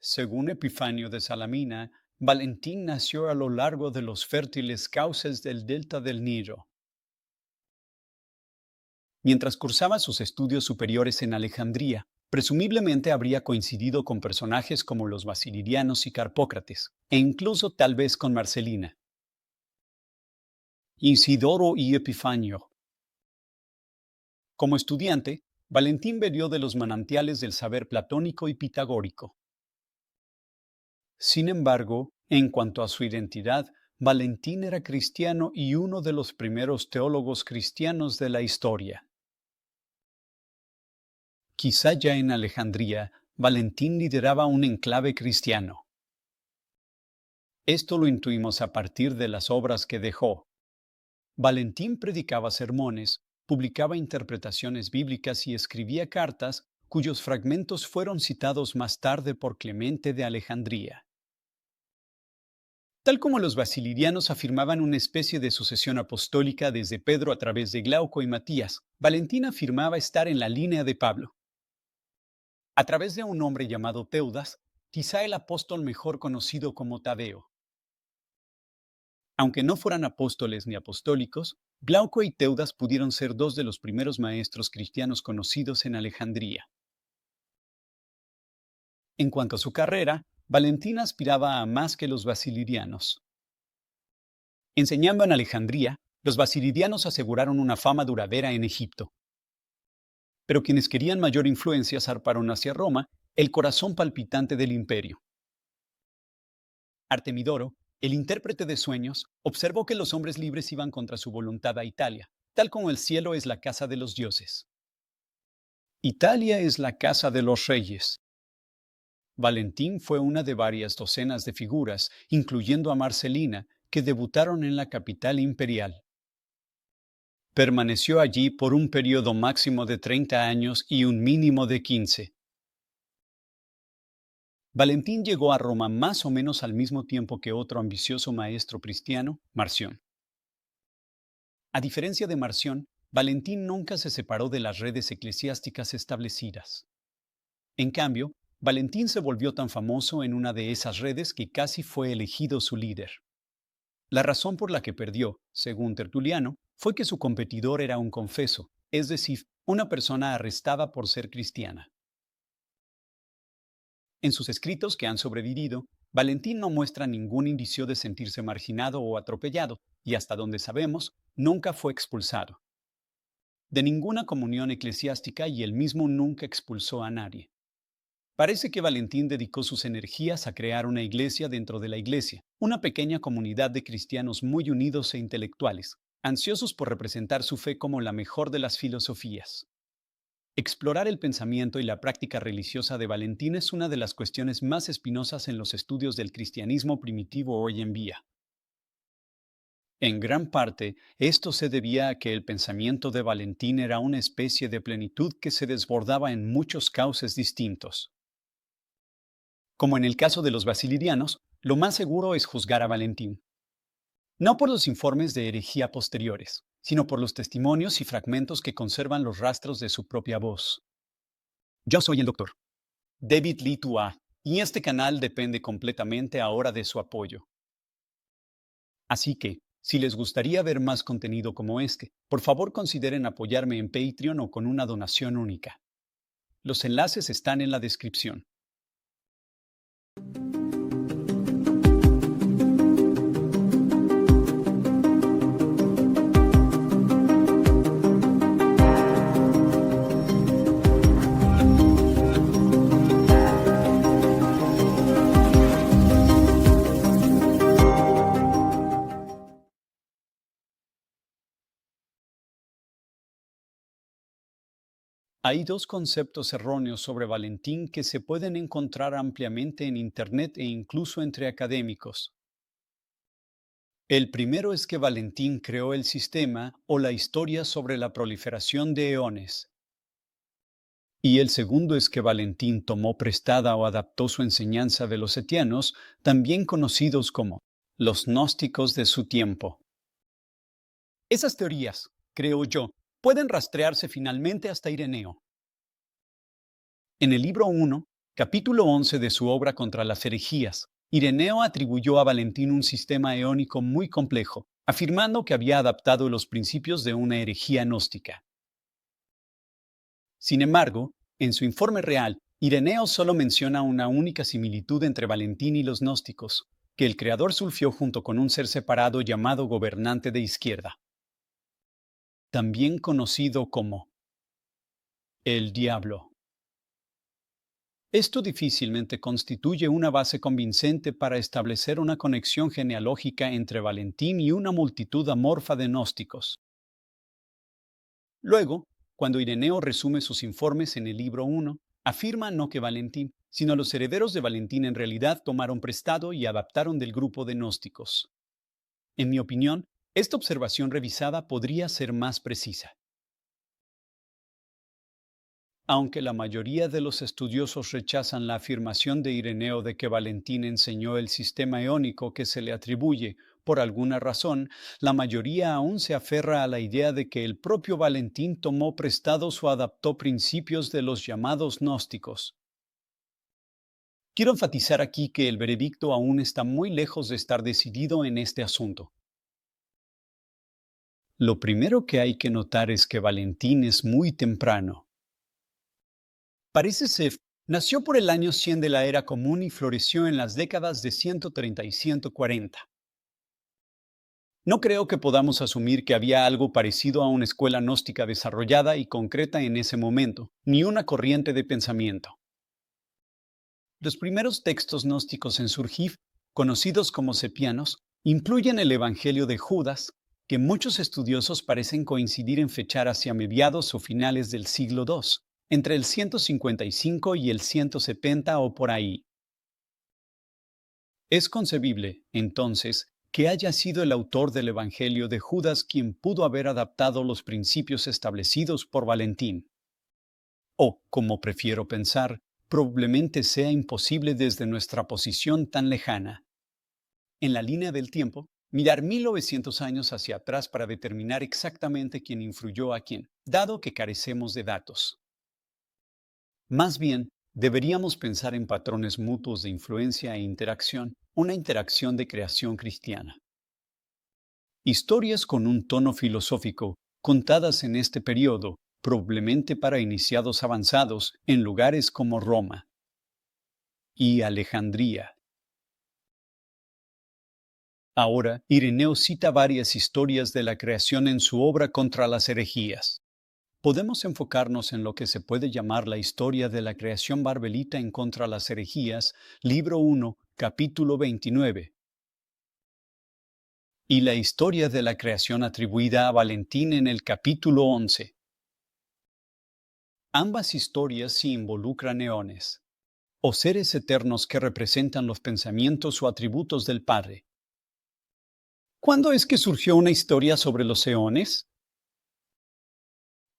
Según Epifanio de Salamina, Valentín nació a lo largo de los fértiles cauces del delta del Nilo. Mientras cursaba sus estudios superiores en Alejandría, presumiblemente habría coincidido con personajes como los basilirianos y Carpócrates, e incluso tal vez con Marcelina. Isidoro y Epifanio. Como estudiante, Valentín bebió de los manantiales del saber platónico y pitagórico. Sin embargo, en cuanto a su identidad, Valentín era cristiano y uno de los primeros teólogos cristianos de la historia. Quizá ya en Alejandría, Valentín lideraba un enclave cristiano. Esto lo intuimos a partir de las obras que dejó. Valentín predicaba sermones, publicaba interpretaciones bíblicas y escribía cartas, cuyos fragmentos fueron citados más tarde por Clemente de Alejandría. Tal como los basilirianos afirmaban una especie de sucesión apostólica desde Pedro a través de Glauco y Matías, Valentín afirmaba estar en la línea de Pablo. A través de un hombre llamado Teudas, quizá el apóstol mejor conocido como Tadeo. Aunque no fueran apóstoles ni apostólicos, Glauco y Teudas pudieron ser dos de los primeros maestros cristianos conocidos en Alejandría. En cuanto a su carrera, Valentín aspiraba a más que los basilirianos. Enseñando en Alejandría, los basilirianos aseguraron una fama duradera en Egipto. Pero quienes querían mayor influencia zarparon hacia Roma, el corazón palpitante del imperio. Artemidoro, el intérprete de sueños, observó que los hombres libres iban contra su voluntad a Italia, tal como el cielo es la casa de los dioses. Italia es la casa de los reyes. Valentín fue una de varias docenas de figuras, incluyendo a Marcelina, que debutaron en la capital imperial. Permaneció allí por un periodo máximo de 30 años y un mínimo de 15. Valentín llegó a Roma más o menos al mismo tiempo que otro ambicioso maestro cristiano, Marción. A diferencia de Marción, Valentín nunca se separó de las redes eclesiásticas establecidas. En cambio, Valentín se volvió tan famoso en una de esas redes que casi fue elegido su líder. La razón por la que perdió, según Tertuliano, fue que su competidor era un confeso, es decir, una persona arrestada por ser cristiana. En sus escritos que han sobrevivido, Valentín no muestra ningún indicio de sentirse marginado o atropellado, y hasta donde sabemos, nunca fue expulsado de ninguna comunión eclesiástica y él mismo nunca expulsó a nadie. Parece que Valentín dedicó sus energías a crear una iglesia dentro de la iglesia, una pequeña comunidad de cristianos muy unidos e intelectuales, ansiosos por representar su fe como la mejor de las filosofías. Explorar el pensamiento y la práctica religiosa de Valentín es una de las cuestiones más espinosas en los estudios del cristianismo primitivo hoy en día. En gran parte, esto se debía a que el pensamiento de Valentín era una especie de plenitud que se desbordaba en muchos cauces distintos. Como en el caso de los basilirianos, lo más seguro es juzgar a Valentín. No por los informes de herejía posteriores, sino por los testimonios y fragmentos que conservan los rastros de su propia voz. Yo soy el doctor David Lee Tua, y este canal depende completamente ahora de su apoyo. Así que, si les gustaría ver más contenido como este, por favor consideren apoyarme en Patreon o con una donación única. Los enlaces están en la descripción. Hay dos conceptos erróneos sobre Valentín que se pueden encontrar ampliamente en Internet e incluso entre académicos. El primero es que Valentín creó el sistema o la historia sobre la proliferación de eones. Y el segundo es que Valentín tomó prestada o adaptó su enseñanza de los etianos, también conocidos como los gnósticos de su tiempo. Esas teorías, creo yo, pueden rastrearse finalmente hasta Ireneo. En el libro 1, Capítulo 11 de su obra Contra las herejías. Ireneo atribuyó a Valentín un sistema eónico muy complejo, afirmando que había adaptado los principios de una herejía gnóstica. Sin embargo, en su informe real, Ireneo solo menciona una única similitud entre Valentín y los gnósticos, que el creador sulfió junto con un ser separado llamado gobernante de izquierda, también conocido como el diablo. Esto difícilmente constituye una base convincente para establecer una conexión genealógica entre Valentín y una multitud amorfa de gnósticos. Luego, cuando Ireneo resume sus informes en el libro 1, afirma no que Valentín, sino los herederos de Valentín en realidad tomaron prestado y adaptaron del grupo de gnósticos. En mi opinión, esta observación revisada podría ser más precisa. Aunque la mayoría de los estudiosos rechazan la afirmación de Ireneo de que Valentín enseñó el sistema eónico que se le atribuye, por alguna razón, la mayoría aún se aferra a la idea de que el propio Valentín tomó prestados o adaptó principios de los llamados gnósticos. Quiero enfatizar aquí que el veredicto aún está muy lejos de estar decidido en este asunto. Lo primero que hay que notar es que Valentín es muy temprano. Parece ser, nació por el año 100 de la era común y floreció en las décadas de 130 y 140. No creo que podamos asumir que había algo parecido a una escuela gnóstica desarrollada y concreta en ese momento, ni una corriente de pensamiento. Los primeros textos gnósticos en surgir, conocidos como sepianos, incluyen el Evangelio de Judas, que muchos estudiosos parecen coincidir en fechar hacia mediados o finales del siglo II, entre el 155 y el 170 o por ahí. Es concebible, entonces, que haya sido el autor del Evangelio de Judas quien pudo haber adaptado los principios establecidos por Valentín. O, como prefiero pensar, probablemente sea imposible desde nuestra posición tan lejana. En la línea del tiempo, mirar 1900 años hacia atrás para determinar exactamente quién influyó a quién, dado que carecemos de datos. Más bien, deberíamos pensar en patrones mutuos de influencia e interacción, una interacción de creación cristiana. Historias con un tono filosófico, contadas en este periodo, probablemente para iniciados avanzados en lugares como Roma y Alejandría. Ahora, Ireneo cita varias historias de la creación en su obra Contra las herejías. Podemos enfocarnos en lo que se puede llamar la historia de la creación barbelita en Contra las herejías, libro 1, capítulo 29, y la historia de la creación atribuida a Valentín en el capítulo 11. Ambas historias sí involucran eones, o seres eternos que representan los pensamientos o atributos del Padre. ¿Cuándo es que surgió una historia sobre los eones?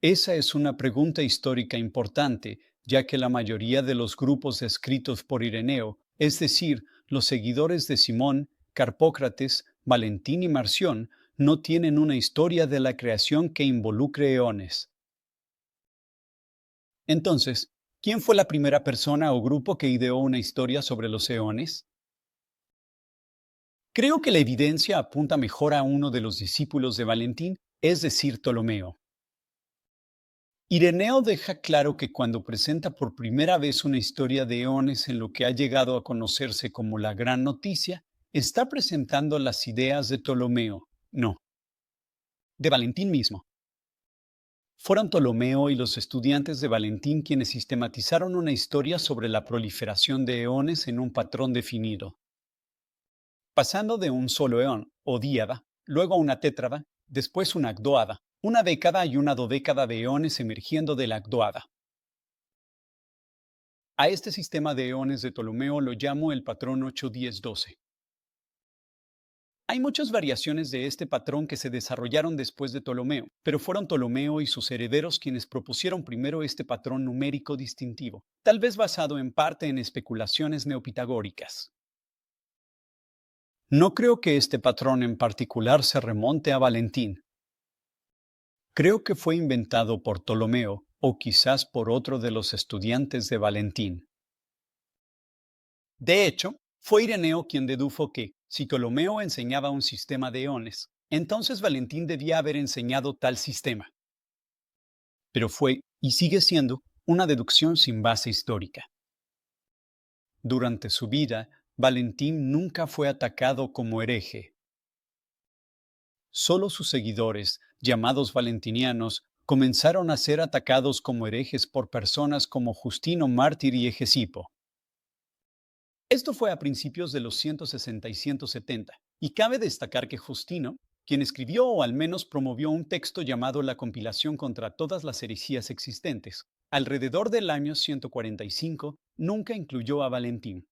Esa es una pregunta histórica importante, ya que la mayoría de los grupos descritos por Ireneo, es decir, los seguidores de Simón, Carpócrates, Valentín y Marción, no tienen una historia de la creación que involucre eones. Entonces, ¿quién fue la primera persona o grupo que ideó una historia sobre los eones? Creo que la evidencia apunta mejor a uno de los discípulos de Valentín, es decir, Ptolomeo. Ireneo deja claro que cuando presenta por primera vez una historia de eones en lo que ha llegado a conocerse como la Gran Noticia, está presentando las ideas de Ptolomeo, no, de Valentín mismo. Fueron Ptolomeo y los estudiantes de Valentín quienes sistematizaron una historia sobre la proliferación de eones en un patrón definido, pasando de un solo eón, o díada, luego a una tétrada, después una agdóada, una década y una dodécada de eones emergiendo de la agdóada. A este sistema de eones de Ptolomeo lo llamo el patrón 8-10-12. Hay muchas variaciones de este patrón que se desarrollaron después de Ptolomeo, pero fueron Ptolomeo y sus herederos quienes propusieron primero este patrón numérico distintivo, tal vez basado en parte en especulaciones neopitagóricas. No creo que este patrón en particular se remonte a Valentín. Creo que fue inventado por Ptolomeo o quizás por otro de los estudiantes de Valentín. De hecho, fue Ireneo quien dedujo que, si Ptolomeo enseñaba un sistema de eones, entonces Valentín debía haber enseñado tal sistema. Pero fue, y sigue siendo, una deducción sin base histórica. Durante su vida, Valentín nunca fue atacado como hereje. Solo sus seguidores, llamados valentinianos, comenzaron a ser atacados como herejes por personas como Justino Mártir y Hegesipo. Esto fue a principios de los 160 y 170, y cabe destacar que Justino, quien escribió o al menos promovió un texto llamado La compilación contra todas las herejías existentes, alrededor del año 145, nunca incluyó a Valentín.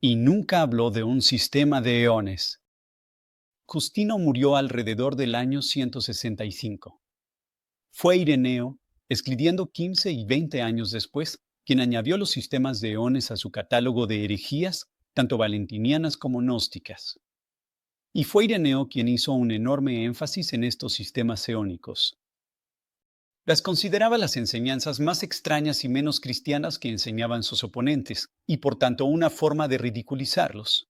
Y nunca habló de un sistema de eones. Justino murió alrededor del año 165. Fue Ireneo, escribiendo 15 y 20 años después, quien añadió los sistemas de eones a su catálogo de herejías, tanto valentinianas como gnósticas. Y fue Ireneo quien hizo un enorme énfasis en estos sistemas eónicos. Las consideraba las enseñanzas más extrañas y menos cristianas que enseñaban sus oponentes, y por tanto una forma de ridiculizarlos.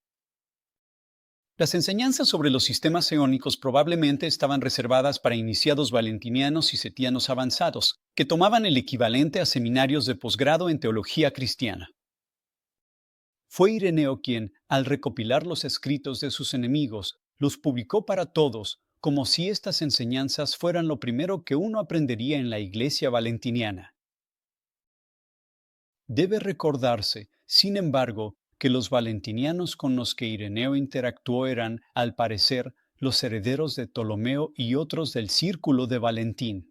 Las enseñanzas sobre los sistemas eónicos probablemente estaban reservadas para iniciados valentinianos y setianos avanzados, que tomaban el equivalente a seminarios de posgrado en teología cristiana. Fue Ireneo quien, al recopilar los escritos de sus enemigos, los publicó para todos, como si estas enseñanzas fueran lo primero que uno aprendería en la iglesia valentiniana. Debe recordarse, sin embargo, que los valentinianos con los que Ireneo interactuó eran, al parecer, los herederos de Ptolomeo y otros del círculo de Valentín.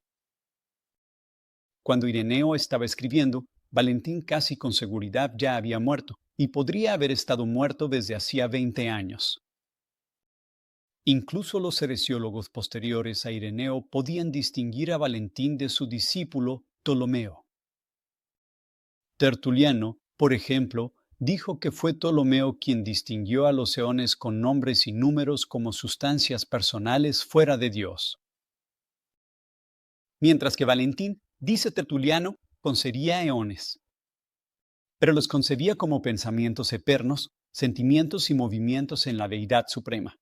Cuando Ireneo estaba escribiendo, Valentín casi con seguridad ya había muerto, y podría haber estado muerto desde hacía 20 años. Incluso los heresiólogos posteriores a Ireneo podían distinguir a Valentín de su discípulo Ptolomeo. Tertuliano, por ejemplo, dijo que fue Ptolomeo quien distinguió a los eones con nombres y números como sustancias personales fuera de Dios. Mientras que Valentín, dice Tertuliano, concebía eones, pero los concebía como pensamientos eternos, sentimientos y movimientos en la deidad suprema.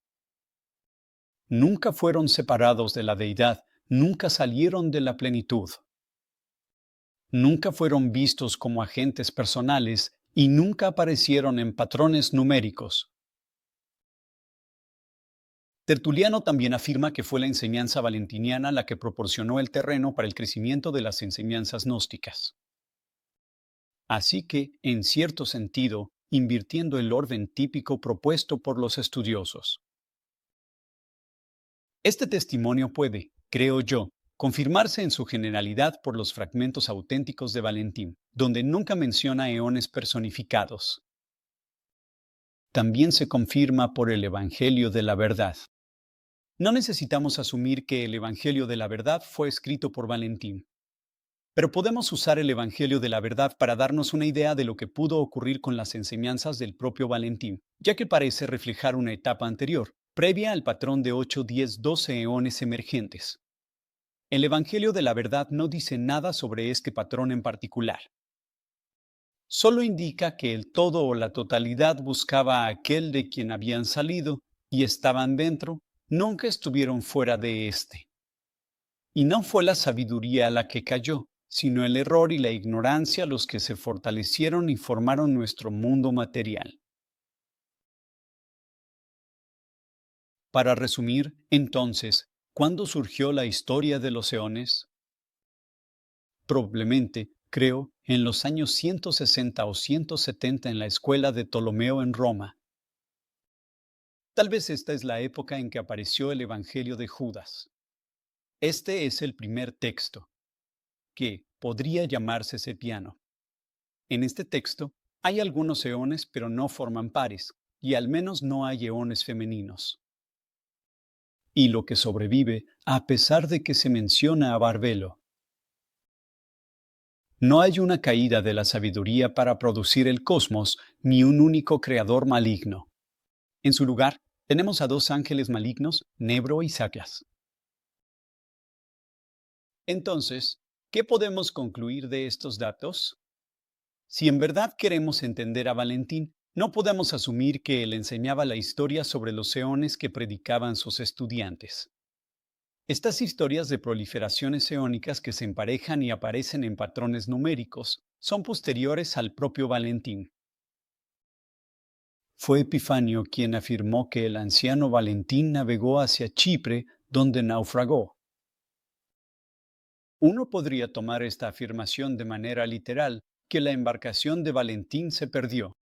Nunca fueron separados de la deidad, nunca salieron de la plenitud. Nunca fueron vistos como agentes personales y nunca aparecieron en patrones numéricos. Tertuliano también afirma que fue la enseñanza valentiniana la que proporcionó el terreno para el crecimiento de las enseñanzas gnósticas. Así que, en cierto sentido, invirtiendo el orden típico propuesto por los estudiosos. Este testimonio puede, creo yo, confirmarse en su generalidad por los fragmentos auténticos de Valentín, donde nunca menciona eones personificados. También se confirma por el Evangelio de la Verdad. No necesitamos asumir que el Evangelio de la Verdad fue escrito por Valentín, pero podemos usar el Evangelio de la Verdad para darnos una idea de lo que pudo ocurrir con las enseñanzas del propio Valentín, ya que parece reflejar una etapa anterior, previa al patrón de 8, 10, 12 eones emergentes. El Evangelio de la Verdad no dice nada sobre este patrón en particular. Solo indica que el todo o la totalidad buscaba a aquel de quien habían salido y estaban dentro, nunca estuvieron fuera de éste. Y no fue la sabiduría la que cayó, sino el error y la ignorancia los que se fortalecieron y formaron nuestro mundo material. Para resumir, entonces, ¿cuándo surgió la historia de los eones? Probablemente, creo, en los años 160 o 170 en la escuela de Ptolomeo en Roma. Tal vez esta es la época en que apareció el Evangelio de Judas. Este es el primer texto, que podría llamarse Sepiano. En este texto hay algunos eones, pero no forman pares, y al menos no hay eones femeninos. Y lo que sobrevive, a pesar de que se menciona a Barbelo. No hay una caída de la sabiduría para producir el cosmos, ni un único creador maligno. En su lugar, tenemos a dos ángeles malignos, Nebro y Sacas. Entonces, ¿qué podemos concluir de estos datos? Si en verdad queremos entender a Valentín, no podemos asumir que él enseñaba la historia sobre los eones que predicaban sus estudiantes. Estas historias de proliferaciones eónicas que se emparejan y aparecen en patrones numéricos son posteriores al propio Valentín. Fue Epifanio quien afirmó que el anciano Valentín navegó hacia Chipre, donde naufragó. Uno podría tomar esta afirmación de manera literal, que la embarcación de Valentín se perdió.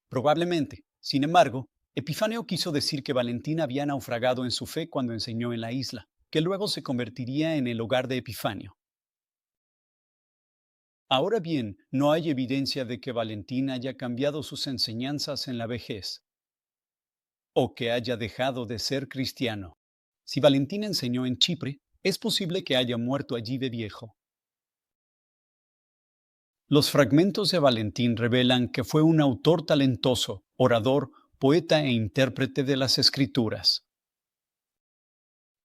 Probablemente, sin embargo, Epifanio quiso decir que Valentín había naufragado en su fe cuando enseñó en la isla, que luego se convertiría en el hogar de Epifanio. Ahora bien, no hay evidencia de que Valentín haya cambiado sus enseñanzas en la vejez, o que haya dejado de ser cristiano. Si Valentín enseñó en Chipre, es posible que haya muerto allí de viejo. Los fragmentos de Valentín revelan que fue un autor talentoso, orador, poeta e intérprete de las Escrituras.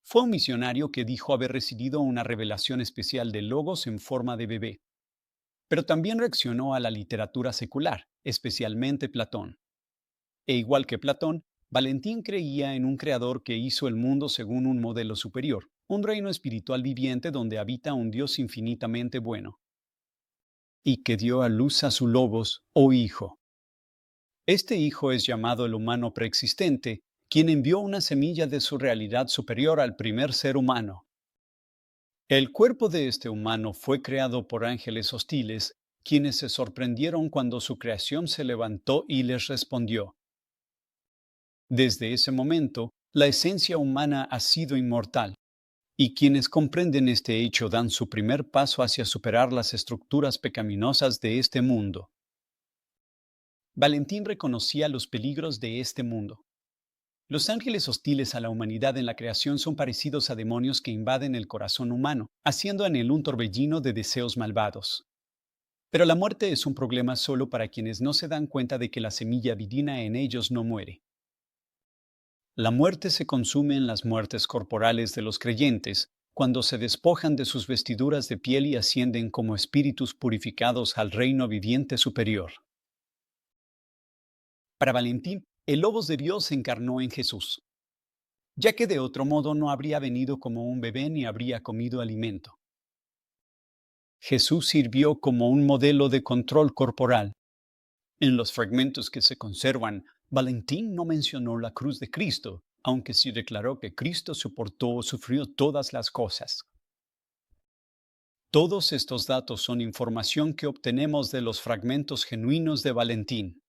Fue un misionario que dijo haber recibido una revelación especial de Logos en forma de bebé, pero también reaccionó a la literatura secular, especialmente Platón. E igual que Platón, Valentín creía en un creador que hizo el mundo según un modelo superior, un reino espiritual viviente donde habita un Dios infinitamente bueno, y que dio a luz a su Logos, o Hijo. Este Hijo es llamado el humano preexistente, quien envió una semilla de su realidad superior al primer ser humano. El cuerpo de este humano fue creado por ángeles hostiles, quienes se sorprendieron cuando su creación se levantó y les respondió. Desde ese momento, la esencia humana ha sido inmortal, y quienes comprenden este hecho dan su primer paso hacia superar las estructuras pecaminosas de este mundo. Valentín reconocía los peligros de este mundo. Los ángeles hostiles a la humanidad en la creación son parecidos a demonios que invaden el corazón humano, haciendo en él un torbellino de deseos malvados. Pero la muerte es un problema solo para quienes no se dan cuenta de que la semilla divina en ellos no muere. La muerte se consume en las muertes corporales de los creyentes, cuando se despojan de sus vestiduras de piel y ascienden como espíritus purificados al reino viviente superior. Para Valentín, el Logos de Dios se encarnó en Jesús, ya que de otro modo no habría venido como un bebé ni habría comido alimento. Jesús sirvió como un modelo de control corporal. En los fragmentos que se conservan, Valentín no mencionó la cruz de Cristo, aunque sí declaró que Cristo soportó o sufrió todas las cosas. Todos estos datos son información que obtenemos de los fragmentos genuinos de Valentín.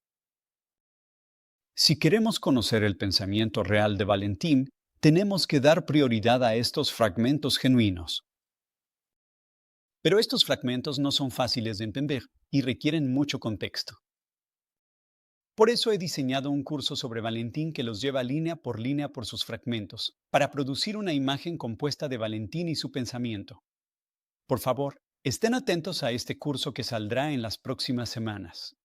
Si queremos conocer el pensamiento real de Valentín, tenemos que dar prioridad a estos fragmentos genuinos. Pero estos fragmentos no son fáciles de entender y requieren mucho contexto. Por eso he diseñado un curso sobre Valentín que los lleva línea por sus fragmentos, para producir una imagen compuesta de Valentín y su pensamiento. Por favor, estén atentos a este curso que saldrá en las próximas semanas.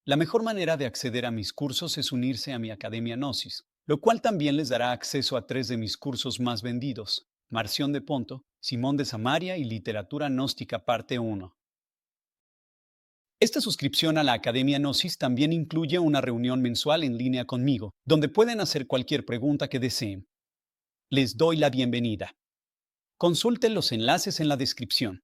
La mejor manera de acceder a mis cursos es unirse a mi Academia Gnosis, lo cual también les dará acceso a 3 de mis cursos más vendidos: Marción de Ponto, Simón de Samaria y Literatura Gnóstica Parte 1. Esta suscripción a la Academia Gnosis también incluye una reunión mensual en línea conmigo, donde pueden hacer cualquier pregunta que deseen. Les doy la bienvenida. Consulten los enlaces en la descripción.